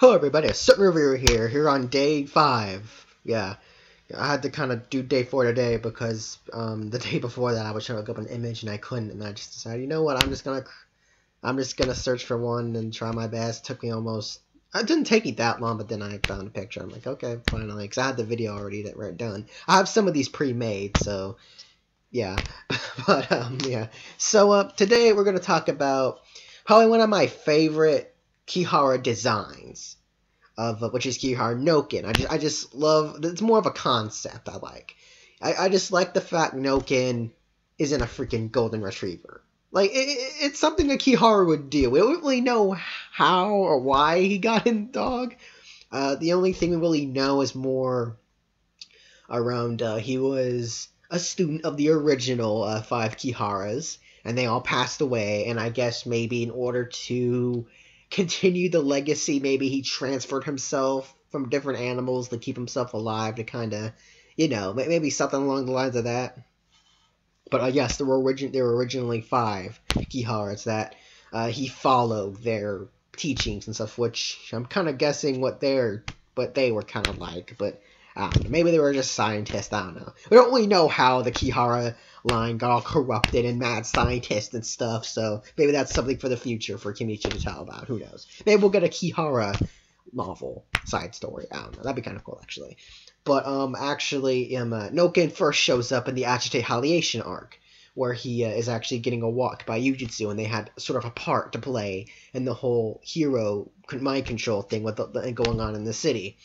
Hello everybody, a certain reviewer here on day 5. Yeah, I had to kind of do day 4 today because the day before that I was trying to look up an image and I couldn't, and I just decided, you know what, I'm just gonna search for one and try my best. It didn't take me that long, but then I found a picture. I'm like, okay, finally, because I had the video already that were done. I have some of these pre-made, so yeah. But yeah. So today we're gonna talk about probably one of my favorite Kihara designs of which is Kihara Noukan. I just love, it's more of a concept I like. I just like the fact Noukan isn't a freaking golden retriever. Like it's something a Kihara would do. We don't really know how or why he got in the dog. The only thing we really know is more around he was a student of the original 5 Kiharas, and they all passed away, and I guess maybe in order to continue the legacy, maybe he transferred himself from different animals to keep himself alive, to kind of, you know, maybe something along the lines of that. But yes, there were originally 5 Kiharas that he followed their teachings and stuff, which I'm kind of guessing what they were kind of like, but I don't know. Maybe they were just scientists. I don't know. We don't really know how the Kihara line got all corrupted and mad scientists and stuff, so maybe that's something for the future for Kimichi to tell about. Who knows? Maybe we'll get a Kihara novel side story. I don't know. That'd be kind of cool, actually. But Noukan first shows up in the Agitate arc, where he is actually getting a walk by Yujutsu, and they had sort of a part to play in the whole hero mind control thing with going on in the city.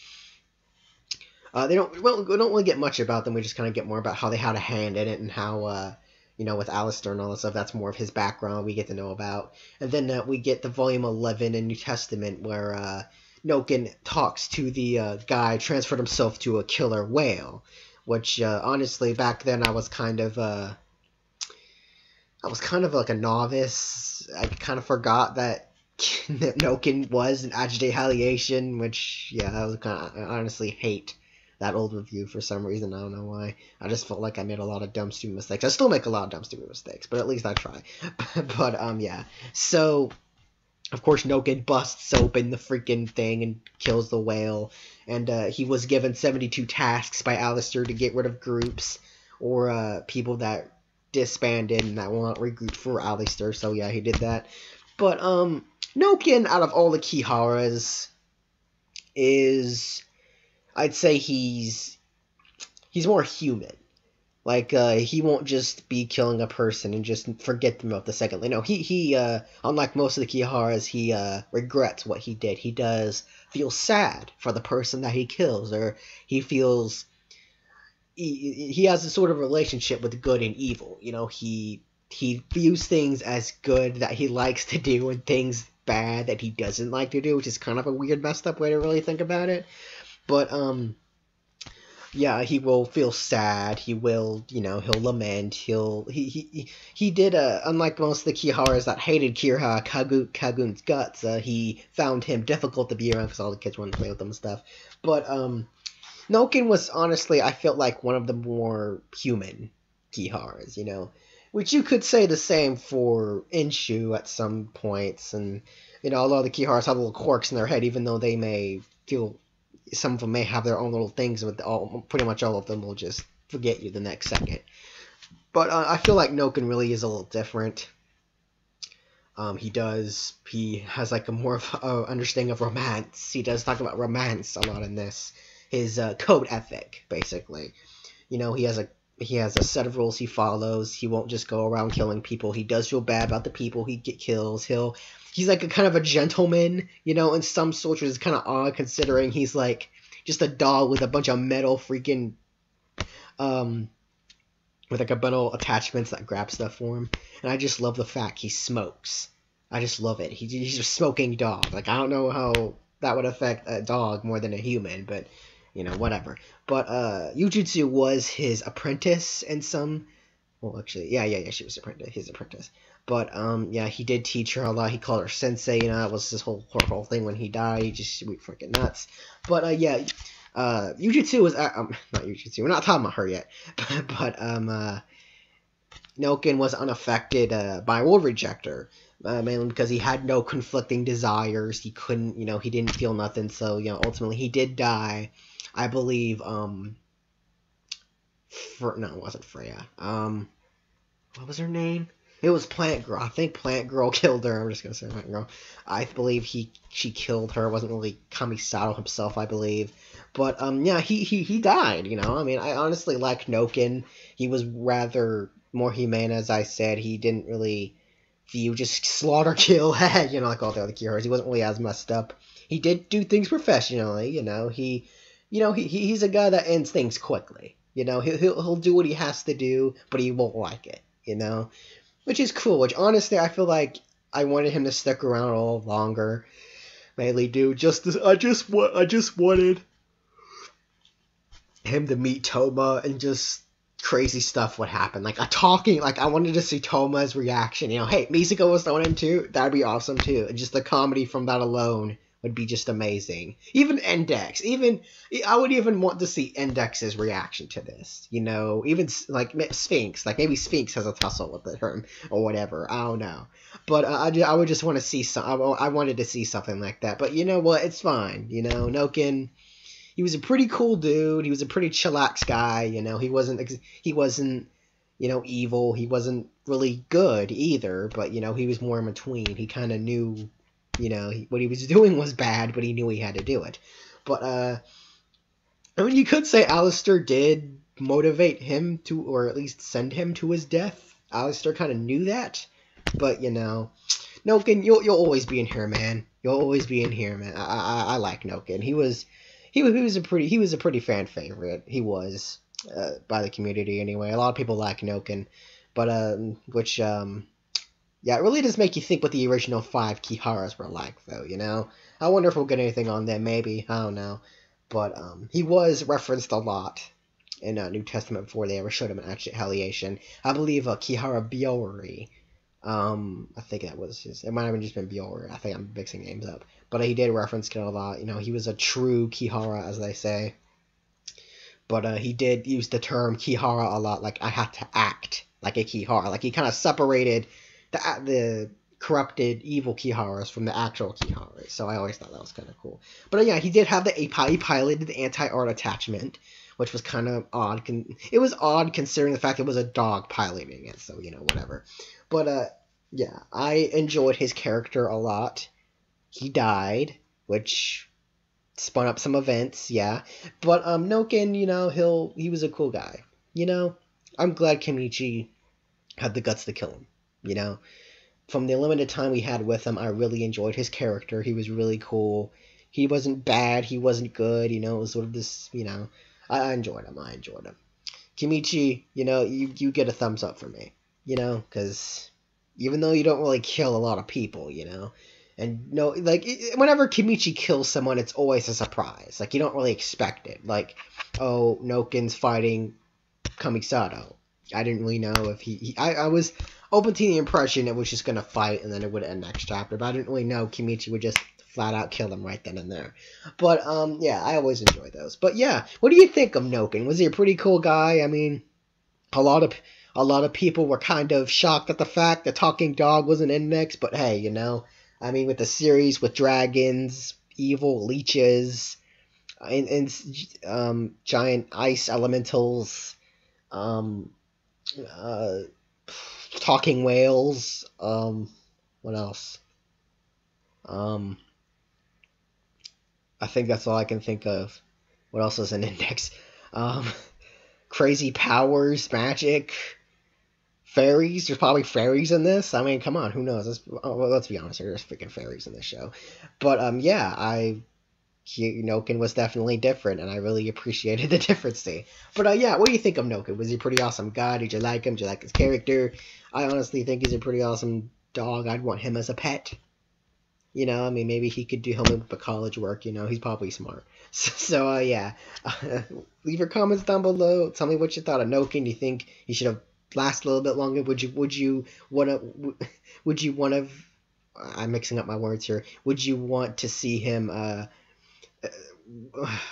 We don't really get much about them. We just kind of get more about how they had a hand in it, and how, you know, with Alistair and all that stuff, that's more of his background we get to know about. And then we get the Volume 11 in New Testament, where Noukan talks to the guy transferred himself to a killer whale, which, honestly, back then I was kind of like a novice. I kind of forgot that Noukan was an Agitate, which, yeah, I honestly hate that old review for some reason. I don't know why. I just felt like I made a lot of dumb, stupid mistakes. I still make a lot of dumb, stupid mistakes, but at least I try. But, yeah. So, of course, Noukan busts open the freaking thing and kills the whale. And, he was given 72 tasks by Alistair to get rid of groups or, people that disbanded and that will not regroup for Alistair. So, yeah, he did that. But, Noukan, out of all the Kiharas, is, I'd say he's more human. Like, he won't just be killing a person and just forget them out the second. You know, he unlike most of the Kiharas, he regrets what he did. He does feel sad for the person that he kills, or he feels he has a sort of relationship with good and evil. You know, he views things as good that he likes to do, and things bad that he doesn't like to do, which is kind of a weird, messed up way to really think about it. But, yeah, he will feel sad, he will, you know, he'll lament, he did, unlike most of the Kiharas that hated Kagun's guts, he found him difficult to be around because all the kids wanted to play with him and stuff. But, Noukan was, honestly, I felt like one of the more human Kiharas, you know, which you could say the same for Inshu at some points, and, you know, a lot of the Kiharas have little quirks in their head, even though they may feel, some of them may have their own little things, but pretty much all of them will just forget you the next second. But I feel like Noukan really is a little different. He has like a more of understanding of romance. He does talk about romance a lot in this. His code ethic, basically. You know, he has a set of rules he follows. He won't just go around killing people. He does feel bad about the people he kills. He's like a kind of a gentleman, you know, in some sorts, which is kind of odd considering he's like just a dog with a bunch of metal freaking, with like a metal attachments that grab stuff for him. And I just love the fact he smokes. I just love it. He's a smoking dog. Like, I don't know how that would affect a dog more than a human, but, you know, whatever. But, Yujutsu was his apprentice in some... Well, actually, yeah, she was his apprentice. But, yeah, he did teach her a lot. He called her sensei, you know, that was his whole thing when he died. He just went freaking nuts. But, yeah, Yujutsu was... not Yujutsu, we're not talking about her yet. But, Noukan was unaffected by World Rejector. mainly because he had no conflicting desires. He couldn't, he didn't feel nothing. So, ultimately he did die. I believe, no, it wasn't Freya. What was her name? It was Plant Girl. I think Plant Girl killed her. I'm just gonna say Plant Girl. I believe she killed her. It wasn't really Kamisato himself, I believe. But yeah, he died. I mean, I honestly like Noukan. He was rather more humane, as I said. He didn't really view just slaughter kill, like all the other Kiharas. He wasn't really as messed up. He did do things professionally. He's a guy that ends things quickly. He'll do what he has to do, but he won't like it. Which is cool. Which honestly, I feel like I wanted him to stick around a little longer. Mainly due I just wanted him to meet Toma and just crazy stuff would happen. Like I wanted to see Toma's reaction. Hey, Mizuko was thrown in too. That'd be awesome too. And just the comedy from that alone would be just amazing. Even Index, I would even want to see Index's reaction to this. Even like Sphinx, like maybe Sphinx has a tussle with her or whatever. I don't know, but I would just want to see I wanted to see something like that. But you know what? It's fine. Noukan, he was a pretty cool dude. He was a pretty chillax guy. He wasn't evil. He wasn't really good either. But he was more in between. He kind of knew. What he was doing was bad, but he knew he had to do it. But, I mean, you could say Alistair did motivate him to, or at least send him to his death. Alistair kind of knew that. But, Noukan, you'll always be in here, man. You'll always be in here, man. I like Noukan. He was a pretty fan favorite. He was, by the community anyway. A lot of people like Noukan. But, yeah, it really does make you think what the original 5 Kiharas were like, though, I wonder if we'll get anything on them, maybe. I don't know. But he was referenced a lot in New Testament before they ever showed him in Annihilation. I believe Kihara Biori. I think that was his. It might have just been Biori. I think I'm mixing names up. But he did reference it a lot. He was a true Kihara, as they say. But he did use the term Kihara a lot, like I had to act like a Kihara. Like he kind of separated the corrupted evil Kiharas from the actual Kiharas. So I always thought that was kind of cool. But yeah, he did have he piloted the anti-art attachment, which was kind of odd. It was odd considering the fact it was a dog piloting it, so whatever. But yeah, I enjoyed his character a lot. He died, which spun up some events, yeah. But Noukan, he was a cool guy. I'm glad Kimichi had the guts to kill him. From the limited time we had with him, I really enjoyed his character. He was really cool. He wasn't bad. He wasn't good. It was sort of this, I enjoyed him. Kimichi, you get a thumbs up for me, because even though you don't really kill a lot of people, and whenever Kimichi kills someone, it's always a surprise. Like, you don't really expect it. Like, oh, Noukan's fighting Kamisato. I didn't really know if I was open to the impression it was just going to fight and then it would end next chapter, but I didn't really know Kimichi would just flat out kill him right then and there. But, yeah, I always enjoy those. But, yeah, what do you think of Noukan? Was he a pretty cool guy? I mean, a lot of people were kind of shocked at the fact that Talking Dog was an index, but hey, I mean, with the series with dragons, evil leeches, and giant ice elementals, talking whales, what else? I think that's all I can think of. What else is an index? Crazy powers, magic, fairies. There's probably fairies in this. I mean, come on, who knows? Let's be honest, there's freaking fairies in this show. But, yeah, Noukan was definitely different, and I really appreciated the difference. But, yeah, what do you think of Noukan? Was he a pretty awesome guy? Did you like him? Did you like his character? I honestly think he's a pretty awesome dog. I'd want him as a pet. I mean, maybe he could help me with the college work, he's probably smart. So, yeah, leave your comments down below. Tell me what you thought of Noukan. Do you think he should have lasted a little bit longer? Would you want to, I'm mixing up my words here. Would you want to see him,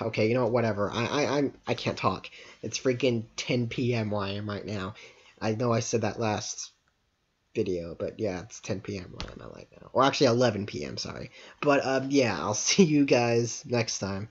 okay, whatever. I can't talk. It's freaking 10 p.m. where I am right now. I know I said that last video. But yeah, it's 10 p.m. where I'm at right now. Or actually 11 p.m., sorry. But yeah, I'll see you guys next time.